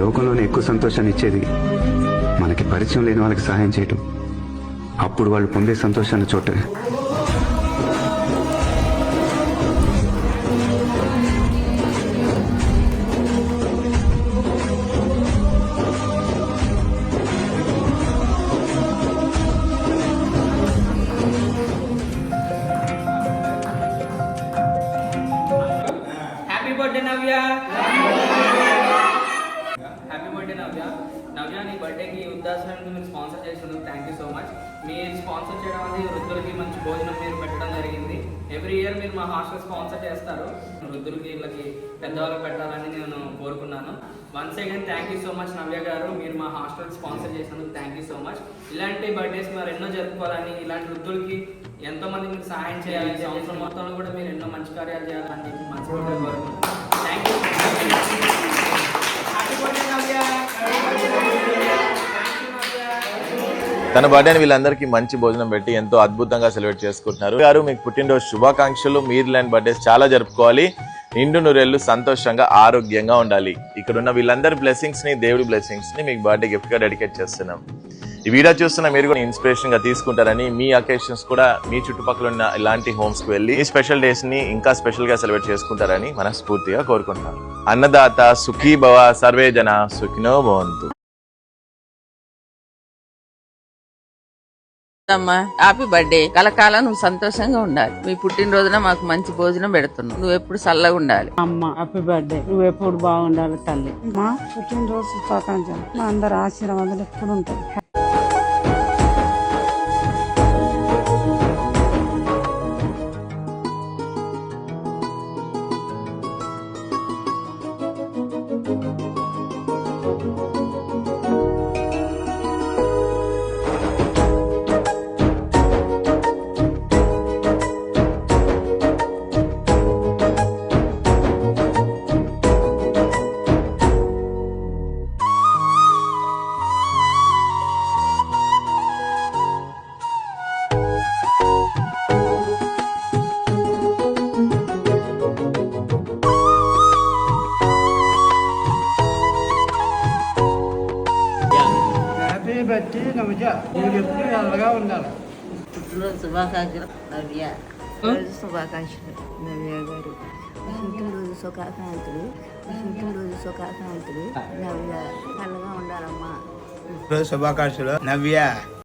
లోకంలోనే ఎక్కువ సంతోషాన్ని ఇచ్చేది మనకి పరిచయం లేని వాళ్ళకి సహాయం చేయటం. అప్పుడు వాళ్ళు పొందే సంతోషాన్ని చూడటమే. హ్యాపీ బర్త్డే నవ్య. హ్యాపీ బర్త్డే నవ్య. నవ్య, నీ బర్త్డేకి వృద్ధాశ్రమానికి మీరు స్పాన్సర్ చేసినందుకు థ్యాంక్ యూ సో మచ్. మీరు స్పాన్సర్ చేయడం అనేది వృద్ధులకి మంచి భోజనం మీరు పెట్టడం జరిగింది. ఎవ్రీ ఇయర్ మీరు మా హాస్టల్ స్పాన్సర్ చేస్తారు. వృద్ధులకి వీళ్ళకి పెద్దవాళ్ళకి పెట్టాలని నేను కోరుకున్నాను. Once again thank you so much Navya గారు. మీరు మా హాస్టల్ స్పాన్సర్ చేసినందుకు థ్యాంక్ యూ సో మచ్. ఇలాంటి బర్త్డేస్ మరి ఎన్నో జరుపుకోవాలని, ఇలాంటి వృద్ధులకి ఎంతో మంది మీకు సహాయం చేయాలి, సంవత్సరం మొత్తంలో కూడా మీరు ఎన్నో మంచి కార్యాలు చేయాలని చెప్పి మనస్ఫూర్తిగా కోరుకుంటున్నాను. Thank you. హ్యాపీ బర్త్డే నవ్య. తన బర్త్డేని వీళ్ళందరికీ మంచి భోజనం పెట్టి ఎంతో అద్భుతంగా సెలబ్రేట్ చేసుకుంటున్నారు. గారు మీకు పుట్టినరోజు శుభాకాంక్షలు. మీరు ఇలాంటి బర్త్డేస్ చాలా జరుపుకోవాలి. నిండు నూరేళ్లు సంతోషంగా ఆరోగ్యంగా ఉండాలి. ఇక్కడ ఉన్న వీళ్ళందరి బ్లెస్సింగ్స్ ని, దేవుడి బ్లెస్సింగ్స్ ని మీకు బర్త్డే గిఫ్ట్ గా డెడికేట్ చేస్తున్నాం. ఈ వీడియో చూస్తున్న మీరు కూడా ఇన్స్పిరేషన్ గా తీసుకుంటారని, మీ అకేషన్స్ కూడా మీ చుట్టుపక్కల ఉన్న ఇలాంటి హోమ్స్ కి వెళ్ళి ఈ స్పెషల్ డేస్ ని ఇంకా స్పెషల్ గా సెలబ్రేట్ చేసుకుంటారని మనస్ఫూర్తిగా కోరుకుంటున్నాం. అన్నదాత సుఖీ భవ, సర్వే జన సుఖినో భవంతు. అమ్మా, హ్యాపీ బర్త్డే. కలకాలం నువ్వు సంతోషంగా ఉండాలి. మీ పుట్టినరోజున మాకు మంచి భోజనం పెడుతున్నావు. నువ్వు ఎప్పుడు చల్లగా ఉండాలి. అమ్మ హ్యాపీ బర్త్డే. నువ్వు ఎప్పుడు బాగుండాలి తల్లి. మా పుట్టినరోజు శుభాకాంక్షలు. మా అందరి ఆశీర్వాదాలు ఎప్పుడు ఉంటాయి. బట్టి నవ్య, మీరు ఎప్పుడు నల్లగా ఉండాలి. పుట్టినరోజు శుభాకాంక్షలు నవ్య. రోజు శుభాకాంక్షలు నవ్య గారు. పుట్టినరోజు శుభాకాంక్షలు. పుట్టినరోజు శుభాకాంక్షలు నవ్య. చల్లగా ఉండాలమ్మా. శుభాకాంక్షలు నవ్య.